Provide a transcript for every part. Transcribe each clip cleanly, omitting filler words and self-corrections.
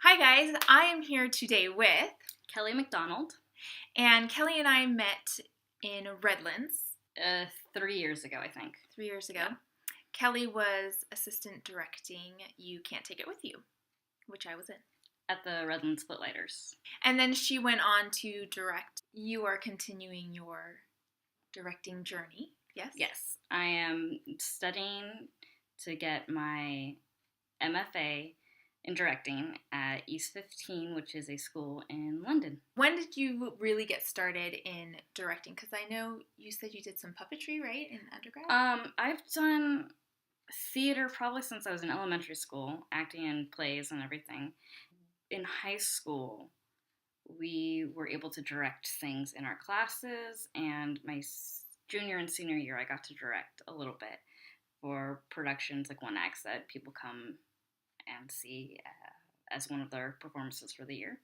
Hi guys, I am here today with, Kellie McDonald. and Kelly and I met in Redlands 3 years ago, I think. 3 years ago. Yeah. Kelly was assistant directing You Can't Take It With You, which I was in. At the Redlands Footlighters. And then she went on to direct. You are continuing your directing journey, yes? Yes, I am studying to get my MFA in directing at East 15, which is a school in London. When did you really get started in directing? Because I know you said you did some puppetry, right, in undergrad? I've done theater probably since I was in elementary school, acting in plays and everything. In high school, we were able to direct things in our classes, and my junior and senior year, I got to direct a little bit for productions like One Acts that people come and see as one of their performances for the year.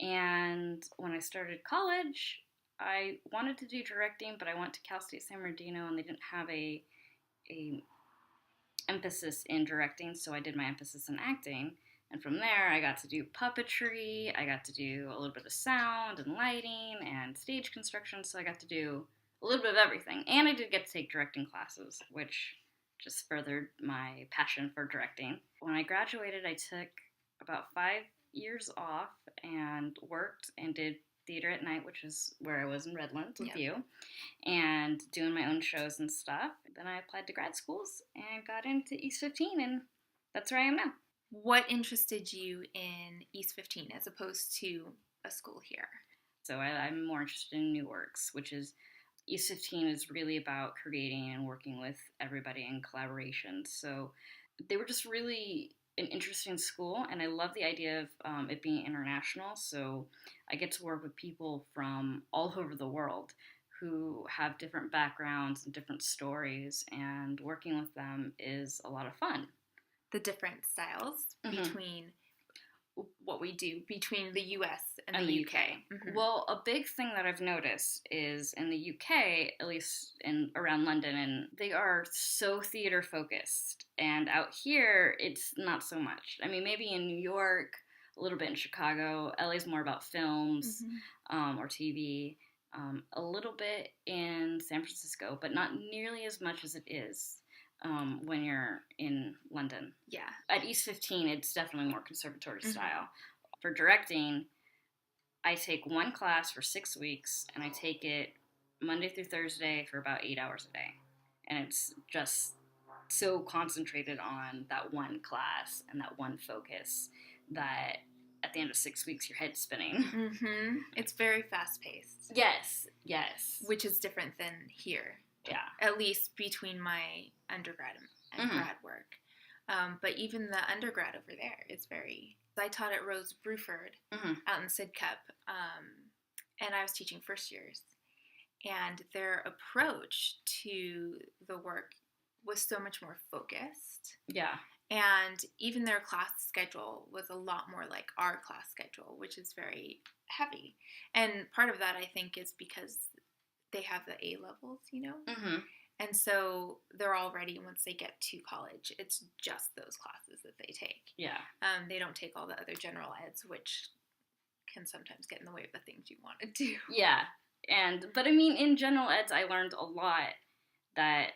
And when I started college, I wanted to do directing, but I went to Cal State San Bernardino, and they didn't have a emphasis in directing, so I did my emphasis in acting. And from there, I got to do puppetry, I got to do a little bit of sound and lighting and stage construction, so I got to do a little bit of everything. And I did get to take directing classes, which just furthered my passion for directing. When I graduated, I took about 5 years off and worked and did theater at night, which is where I was in Redlands with you, and doing my own shows and stuff. Then I applied to grad schools and got into East 15, and that's where I am now. What interested you in East 15 as opposed to a school here? So I'm more interested in new works, which is East 15 is really about creating and working with everybody in collaboration. So they were just really an interesting school, and I love the idea of it being international. So I get to work with people from all over the world who have different backgrounds and different stories, and working with them is a lot of fun. The different styles between what we do between the US and the UK. Mm-hmm. Well, a big thing that I've noticed is in the UK, at least in around London, and they are so theater focused, and out here it's not so much. I mean, maybe in New York, a little bit in Chicago. LA's more about films or TV. A little bit in San Francisco, but not nearly as much as it is when you're in London. Yeah. At East 15, it's definitely more conservatory style. For directing, I take one class for 6 weeks, and I take it Monday through Thursday for about 8 hours a day. And it's just so concentrated on that one class and that one focus that at the end of 6 weeks, your head's spinning. It's very fast-paced. Yes. Which is different than here. Yeah. At least between my undergrad and grad work. But even the undergrad over there is very... I taught at Rose Bruford out in Sidcup, and I was teaching first years. And their approach to the work was so much more focused. Yeah. And even their class schedule was a lot more like our class schedule, which is very heavy. And part of that, I think, is because they have the A levels, you know? And so they're all ready once they get to college. It's just those classes that they take. Yeah. They don't take all the other general eds, which can sometimes get in the way of the things you want to do. Yeah. But I mean, in general eds, I learned a lot that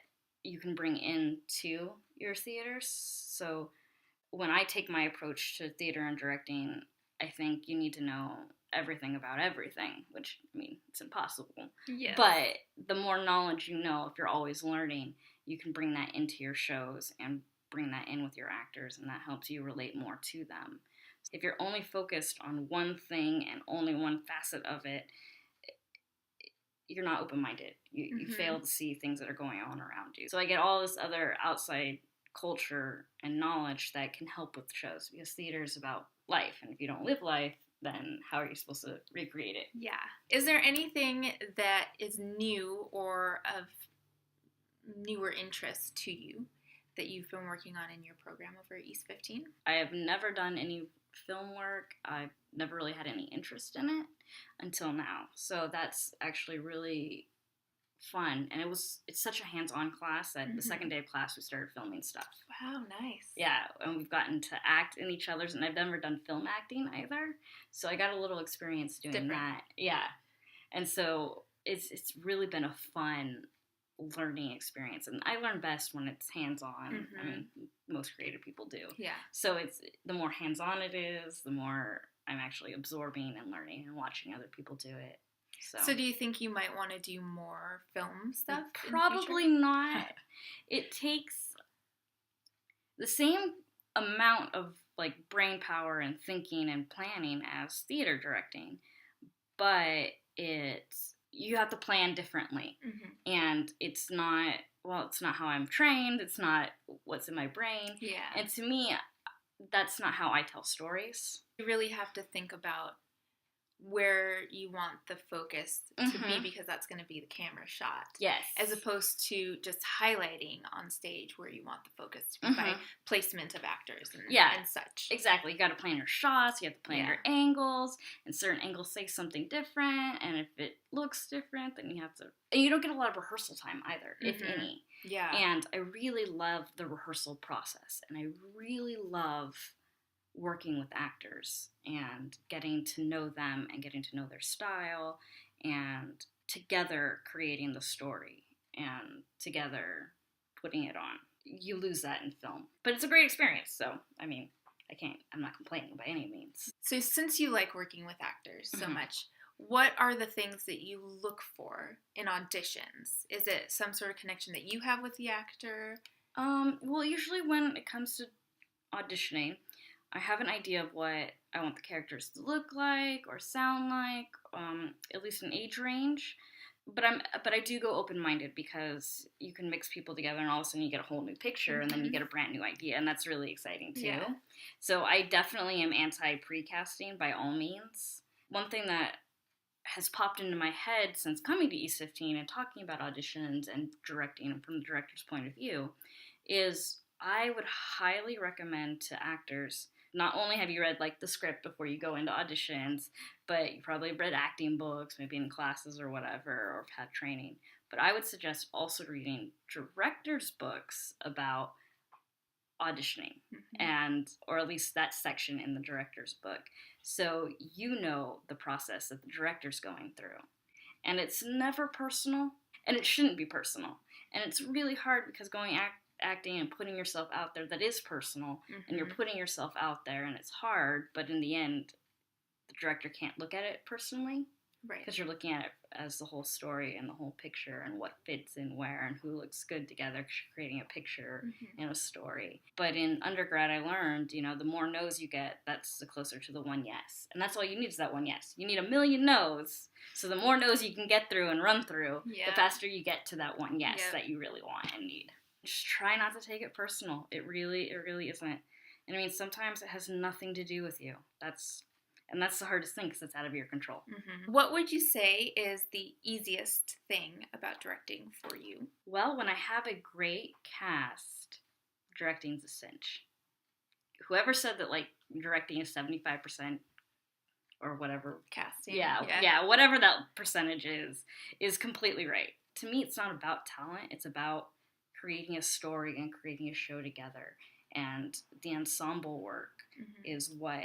you can bring into your theaters. So when I take my approach to theater and directing, I think you need to know everything about everything, which, I mean, it's impossible. Yes. But the more knowledge you know, if you're always learning, you can bring that into your shows and bring that in with your actors, and that helps you relate more to them. If you're only focused on one thing and only one facet of it, you're not open-minded. You fail to see things that are going on around you. So I get all this other outside culture and knowledge that can help with shows, because theater is about life, and if you don't live life, then how are you supposed to recreate it? Yeah. Is there anything that is new or of newer interest to you that you've been working on in your program over at East 15? I have never done any film work. I've never really had any interest in it until now. So that's actually really fun, and it's such a hands-on class that the second day of class we started filming stuff. Wow, nice. Yeah, and we've gotten to act in each other's, and I've never done film acting either, so I got a little experience doing that. Yeah, and so it's really been a fun learning experience, and I learn best when it's hands-on. I mean, most creative people do. Yeah. So it's the more hands-on it is, the more I'm actually absorbing and learning and watching other people do it. So do you think you might want to do more film stuff? Probably not. It takes the same amount of like brain power and thinking and planning as theater directing, but you have to plan differently. And it's not how I'm trained. It's not what's in my brain. Yeah. And to me, that's not how I tell stories. You really have to think about where you want the focus to be, because that's going to be the camera shot. Yes. As opposed to just highlighting on stage where you want the focus to be by placement of actors and such. Exactly. You got to plan your shots, you have to plan your angles, and certain angles say something different, and if it looks different, then you have to... And you don't get a lot of rehearsal time either, if any. Yeah. And I really love the rehearsal process, and I really love working with actors and getting to know them and getting to know their style and together creating the story and together putting it on. You lose that in film. But it's a great experience, so, I mean, I'm not complaining by any means. So since you like working with actors so much, what are the things that you look for in auditions? Is it some sort of connection that you have with the actor? Well, usually when it comes to auditioning, I have an idea of what I want the characters to look like or sound like, at least an age range. But I do go open-minded, because you can mix people together and all of a sudden you get a whole new picture and then you get a brand new idea, and that's really exciting too. Yeah. So I definitely am anti-pre-casting by all means. One thing that has popped into my head since coming to East 15 and talking about auditions and directing from the director's point of view is I would highly recommend to actors, not only have you read like the script before you go into auditions, but you probably have read acting books, maybe in classes or whatever, or have had training. But I would suggest also reading directors' books about auditioning, or at least that section in the director's book, so you know the process that the director's going through. And it's never personal, and it shouldn't be personal. And it's really hard because acting and putting yourself out there, that is personal, and you're putting yourself out there, and it's hard, but in the end the director can't look at it personally, right? Because you're looking at it as the whole story and the whole picture and what fits in where and who looks good together, because you're creating a picture and a story. But in undergrad I learned, the more no's you get, that's the closer to the one yes, and that's all you need is that one yes. You need a million no's, so the more no's you can get through and run through, the faster you get to that one yes that you really want and need. Just try not to take it personal. It really isn't. And I mean, sometimes it has nothing to do with you. That's the hardest thing, because it's out of your control. What would you say is the easiest thing about directing for you? Well, when I have a great cast, directing's a cinch. Whoever said that, like, directing is 75% or whatever. Casting. Yeah, whatever that percentage is completely right. To me, it's not about talent. It's about creating a story and creating a show together. And the ensemble work is what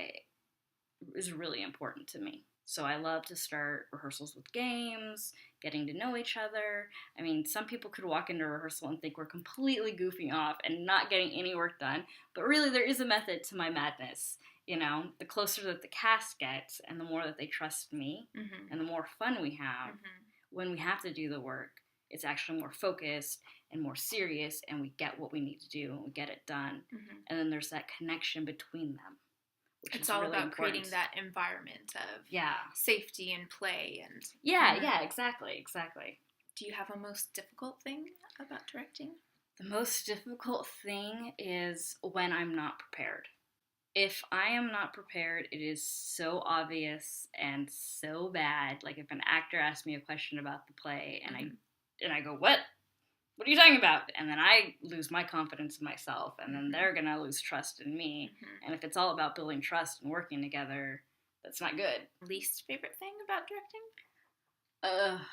is really important to me. So I love to start rehearsals with games, getting to know each other. I mean, some people could walk into rehearsal and think we're completely goofing off and not getting any work done, but really there is a method to my madness. The closer that the cast gets and the more that they trust me and the more fun we have when we have to do the work, it's actually more focused and more serious, and we get what we need to do and we get it done. And then there's that connection between them. It's all really about important. Creating that environment of safety and play and exactly. Do you have a most difficult thing about directing? The most difficult thing is when I'm not prepared. If I am not prepared, it is so obvious and so bad. Like if an actor asks me a question about the play and I go, what are you talking about? And then I lose my confidence in myself, and then they're going to lose trust in me. And if it's all about building trust and working together, that's not good. Least favorite thing about directing?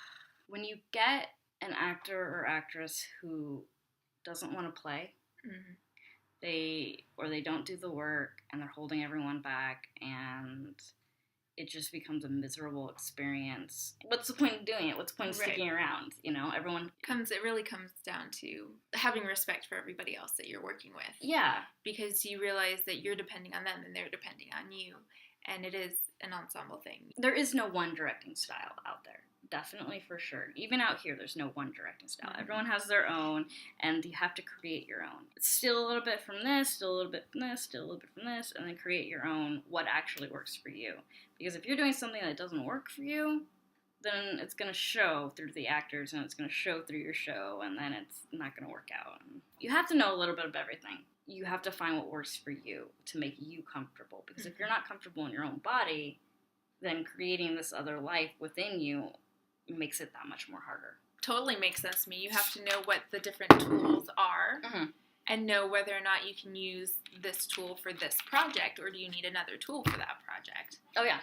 When you get an actor or actress who doesn't want to play. Mm-hmm. They don't do the work, and they're holding everyone back, and it just becomes a miserable experience. What's the point of doing it? What's the point of sticking around? You know, it really comes down to having respect for everybody else that you're working with. Yeah. Because you realize that you're depending on them and they're depending on you. And it is an ensemble thing. There is no one directing style out there. Definitely, for sure. Even out here, there's no one directing style. Mm-hmm. Everyone has their own, and you have to create your own. Steal a little bit from this, steal a little bit from this, steal a little bit from this, and then create your own, what actually works for you. Because if you're doing something that doesn't work for you, then it's going to show through the actors, and it's going to show through your show, and then it's not going to work out. You have to know a little bit of everything. You have to find what works for you to make you comfortable. Because if you're not comfortable in your own body, then creating this other life within you makes it that much more harder. Totally makes sense to me. You have to know what the different tools are and know whether or not you can use this tool for this project, or do you need another tool for that project. Oh, yeah.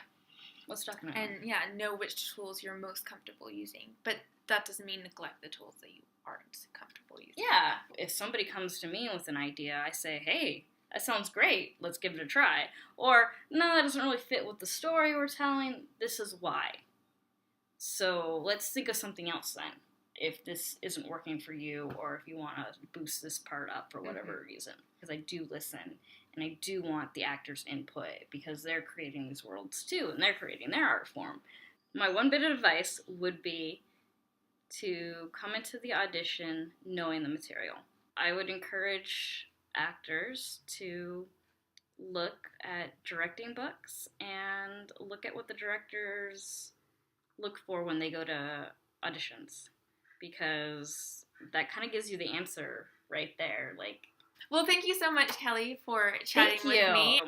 Let's talk about it. And know which tools you're most comfortable using. But that doesn't mean neglect the tools that you aren't comfortable using. Yeah. If somebody comes to me with an idea, I say, hey, that sounds great. Let's give it a try. Or, no, that doesn't really fit with the story we're telling. This is why. So let's think of something else then, if this isn't working for you, or if you want to boost this part up for whatever reason. Because I do listen, and I do want the actors' input, because they're creating these worlds too, and they're creating their art form. My one bit of advice would be to come into the audition knowing the material. I would encourage actors to look at directing books and look at what the directors look for when they go to auditions, because that kind of gives you the answer right there. Like, well, thank you so much, Kelly, for chatting with me.